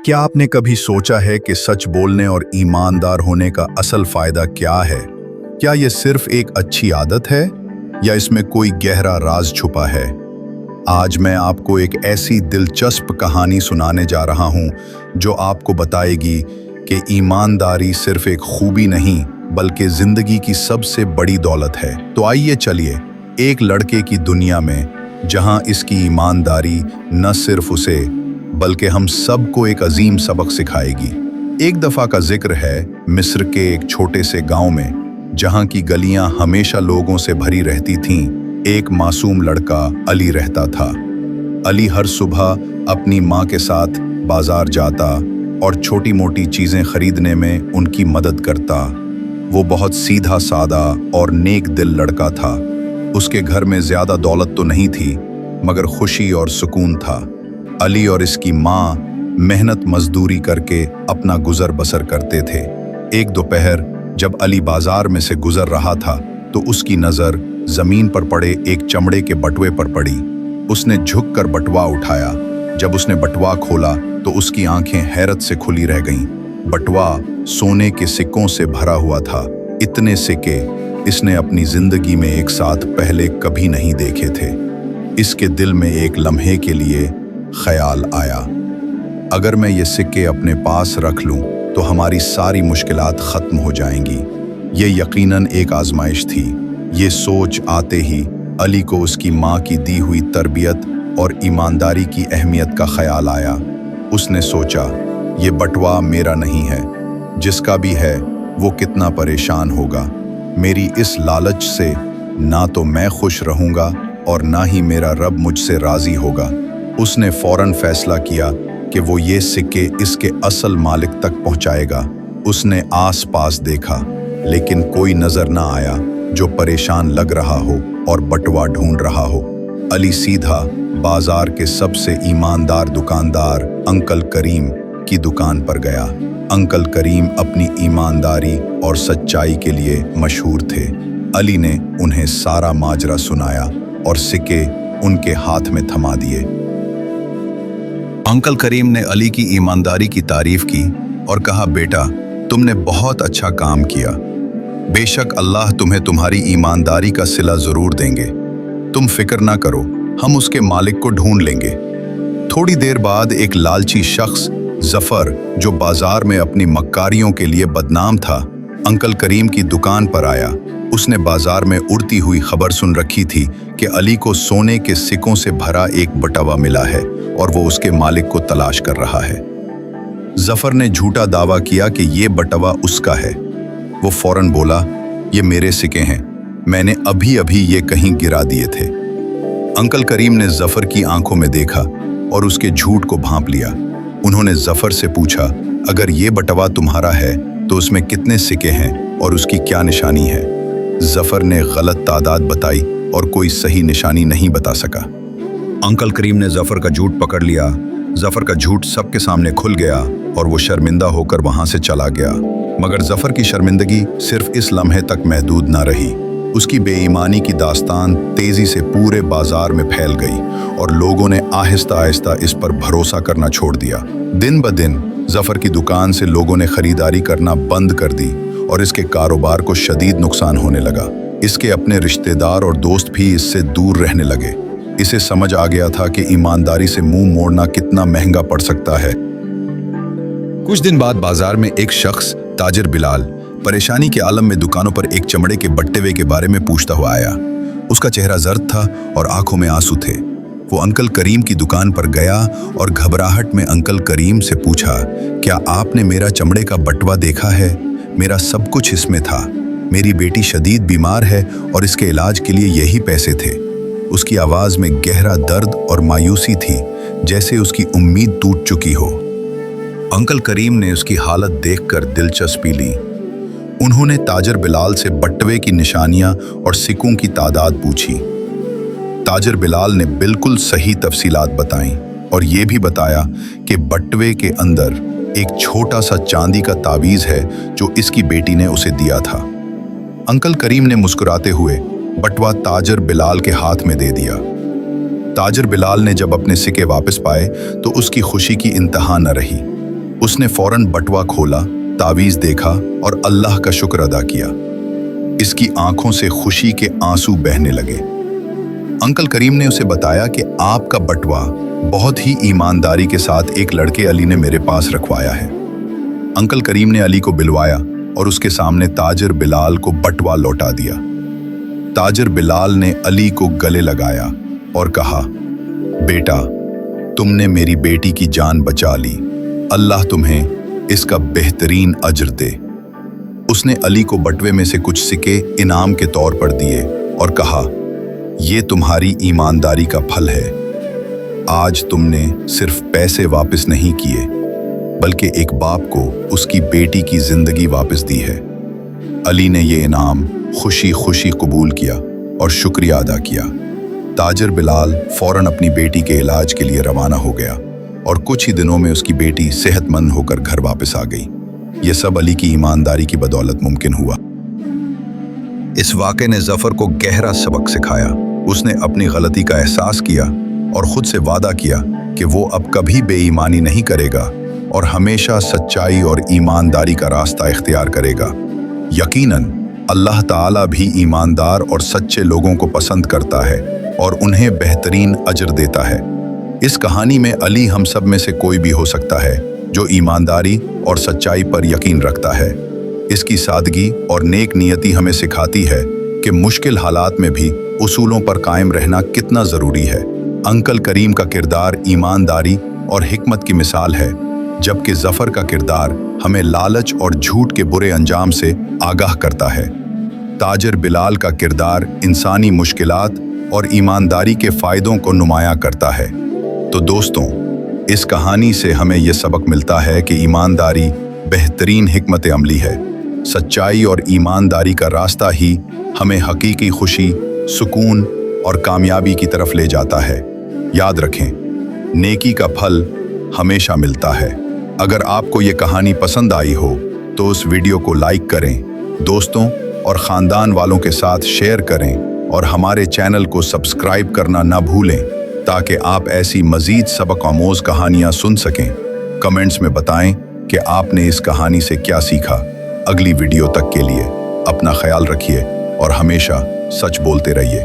क्या आपने कभी सोचा है कि सच बोलने और ईमानदार होने का असल फायदा क्या है? क्या ये सिर्फ एक अच्छी आदत है या इसमें कोई गहरा राज छुपा है? आज मैं आपको एक ऐसी दिलचस्प कहानी सुनाने जा रहा हूं जो आपको बताएगी कि ईमानदारी सिर्फ एक खूबी नहीं बल्कि जिंदगी की सबसे बड़ी दौलत है। तो आइए चलिए एक लड़के की दुनिया में जहां इसकी ईमानदारी न सिर्फ उसे बल्कि हम सबको एक अजीम सबक सिखाएगी। एक दफा का जिक्र है मिस्र के एक छोटे से गांव में, जहां की गलियां हमेशा लोगों से भरी रहती थीं। एक मासूम लड़का अली रहता था। अली हर सुबह अपनी माँ के साथ बाजार जाता और छोटी मोटी चीजें खरीदने में उनकी मदद करता। वो बहुत सीधा सादा और नेक दिल लड़का था। उसके घर में ज्यादा दौलत तो नहीं थी, मगर खुशी और सुकून था। अली और इसकी माँ मेहनत मजदूरी करके अपना गुजर बसर करते थे। एक दोपहर जब अली बाजार में से गुजर रहा था तो उसकी नज़र जमीन पर पड़े एक चमड़े के बटुए पर पड़ी। उसने झुककर बटुआ उठाया। जब उसने बटुआ खोला तो उसकी आंखें हैरत से खुली रह गईं। बटुआ सोने के सिक्कों से भरा हुआ था। इतने सिक्के इसने अपनी जिंदगी में एक साथ पहले कभी नहीं देखे थे। इसके दिल में एक लम्हे के लिए ख्याल आया, अगर मैं ये सिक्के अपने पास रख लूं तो हमारी सारी मुश्किलात खत्म हो जाएंगी। ये यकीनन एक आजमाइश थी। ये सोच आते ही अली को उसकी माँ की दी हुई तरबियत और ईमानदारी की अहमियत का ख्याल आया। उसने सोचा, ये बटुआ मेरा नहीं है, जिसका भी है वो कितना परेशान होगा। मेरी इस लालच से ना तो मैं खुश रहूंगा और ना ही मेरा रब मुझसे राजी होगा। उसने फौरन फैसला किया कि वो ये सिक्के इसके असल मालिक तक पहुंचाएगा। उसने आस पास देखा, लेकिन कोई नजर ना आया जो परेशान लग रहा हो और बटुआ ढूंढ रहा हो। अली सीधा बाजार के सबसे ईमानदार दुकानदार अंकल करीम की दुकान पर गया। अंकल करीम अपनी ईमानदारी और सच्चाई के लिए मशहूर थे। अली ने उन्हें सारा माजरा सुनाया और सिक्के उनके हाथ में थमा दिए। अंकल करीम ने अली की ईमानदारी की तारीफ की और कहा, बेटा तुमने बहुत अच्छा काम किया। बेशक अल्लाह तुम्हें तुम्हारी ईमानदारी का सिला जरूर देंगे। तुम फिक्र ना करो, हम उसके मालिक को ढूंढ लेंगे। थोड़ी देर बाद एक लालची शख्स जफर, जो बाजार में अपनी मक्कारियों के लिए बदनाम था, अंकल करीम की दुकान पर आया। उसने बाजार में उड़ती हुई खबर सुन रखी थी कि अली को सोने के सिक्कों से भरा एक बटुआ मिला है और वो उसके मालिक को तलाश कर रहा है। जफर ने झूठा दावा किया कि ये बटुआ उसका है। वो फौरन बोला, ये मेरे सिक्के हैं, मैंने अभी अभी ये कहीं गिरा दिए थे। अंकल करीम ने जफर की आंखों में देखा और उसके झूठ को भांप लिया। उन्होंने जफर से पूछा, अगर ये बटुआ तुम्हारा है तो उसमें कितने सिक्के हैं और उसकी क्या निशानी है? जफर ने गलत तादाद बताई और कोई सही निशानी नहीं बता सका। अंकल करीम ने जफर का झूठ पकड़ लिया। जफर का झूठ सबके सामने खुल गया और वो शर्मिंदा होकर वहां से चला गया। मगर जफर की शर्मिंदगी सिर्फ इस लम्हे तक महदूद ना रही। उसकी बेईमानी की दास्तान तेजी से पूरे बाजार में फैल गई और लोगों ने आहिस्ता आहिस्ता इस पर भरोसा करना छोड़ दिया। दिन ब दिन जफर की दुकान से लोगों ने खरीदारी करना बंद कर दी और इसके कारोबार को शदीद नुकसान होने लगा। इसके अपने रिश्तेदार और दोस्त भी इससे दूर रहने लगे। इसे समझ आ गया था कि ईमानदारी से मुंह मोड़ना कितना महंगा पड़ सकता है। कुछ दिन बाद बाजार में एक शख्स, ताजिर बिलाल, परेशानी के आलम में दुकानों पर एक चमड़े के बट्टे के बारे में पूछता हुआ आया। उसका चेहरा जर्द था और आंखों में आंसू थे। वो अंकल करीम की दुकान पर गया और घबराहट में अंकल करीम से पूछा, क्या आपने मेरा चमड़े का बटुआ देखा है? मेरा सब कुछ इसमें था। मेरी बेटी शदीद बीमार है और इसके इलाज के लिए यही पैसे थे। उसकी आवाज में गहरा दर्द और मायूसी थी, जैसे उसकी उम्मीद टूट चुकी हो। अंकल करीम ने उसकी हालत देखकर दिलचस्पी ली। उन्होंने ताजिर बिलाल से बटुए की निशानियां और सिक्कों की तादाद पूछी। ताजिर बिलाल ने बिल्कुल सही तफसीलात बताईं और ये भी बताया कि बटुए के अंदर एक छोटा सा चांदी का तावीज है जो इसकी बेटी ने उसे दिया था। अंकल करीम ने मुस्कुराते हुए बटुआ ताजिर बिलाल के हाथ में दे दिया। ताजिर बिलाल ने जब अपने सिक्के वापस पाए तो उसकी खुशी की इंतहा न रही। उसने फौरन बटवा खोला, तावीज देखा और अल्लाह का शुक्र अदा किया। इसकी आंखों से खुशी के आंसू बहने लगे। अंकल करीम ने उसे बताया कि आपका बटवा बहुत ही ईमानदारी के साथ एक लड़के अली ने मेरे पास रखवाया है। अंकल करीम ने अली को बिलवाया और उसके सामने ताजिर बिलाल को बटवा लौटा दिया। ताजिर बिलाल ने अली को गले लगाया और कहा, बेटा, तुमने मेरी बेटी की जान बचा ली, अल्लाह तुम्हें इसका बेहतरीन अजर दे। उसने अली को बटवे में से कुछ सिक्के इनाम के तौर पर दिए और कहा, ये तुम्हारी ईमानदारी का फल है। आज तुमने सिर्फ पैसे वापस नहीं किए, बल्कि एक बाप को उसकी बेटी की जिंदगी वापस दी है। अली ने ये इनाम खुशी खुशी कबूल किया और शुक्रिया अदा किया। ताजिर बिलाल फौरन अपनी बेटी के इलाज के लिए रवाना हो गया और कुछ ही दिनों में उसकी बेटी सेहतमंद होकर घर वापस आ गई। ये सब अली की ईमानदारी की बदौलत मुमकिन हुआ। इस वाक़े ने जफर को गहरा सबक सिखाया। उसने अपनी गलती का एहसास किया और खुद से वादा किया कि वो अब कभी बेईमानी नहीं करेगा और हमेशा सच्चाई और ईमानदारी का रास्ता इख्तियार करेगा। यकीनन अल्लाह ताला भी ईमानदार और सच्चे लोगों को पसंद करता है और उन्हें बेहतरीन अजर देता है। इस कहानी में अली हम सब में से कोई भी हो सकता है जो ईमानदारी और सच्चाई पर यकीन रखता है। इसकी सादगी और नेक नियति हमें सिखाती है कि मुश्किल हालात में भी उसूलों पर कायम रहना कितना ज़रूरी है। अंकल करीम का किरदार ईमानदारी और हिकमत की मिसाल है, जबकि जफर का किरदार हमें लालच और झूठ के बुरे अंजाम से आगाह करता है। ताजिर बिलाल का किरदार इंसानी मुश्किलात और ईमानदारी के फ़ायदों को नुमायां करता है। तो दोस्तों, इस कहानी से हमें यह सबक मिलता है कि ईमानदारी बेहतरीन हिकमत अमली है। सच्चाई और ईमानदारी का रास्ता ही हमें हकीकी खुशी, सुकून और कामयाबी की तरफ ले जाता है। याद रखें, नेकी का फल हमेशा मिलता है। अगर आपको ये कहानी पसंद आई हो तो उस वीडियो को लाइक करें, दोस्तों और ख़ानदान वालों के साथ शेयर करें और हमारे चैनल को सब्सक्राइब करना ना भूलें ताकि आप ऐसी मज़ीद सबक आमोज़ कहानियाँ सुन सकें। कमेंट्स में बताएं कि आपने इस कहानी से क्या सीखा। अगली वीडियो तक के लिए अपना ख्याल रखिए और हमेशा सच बोलते रहिए।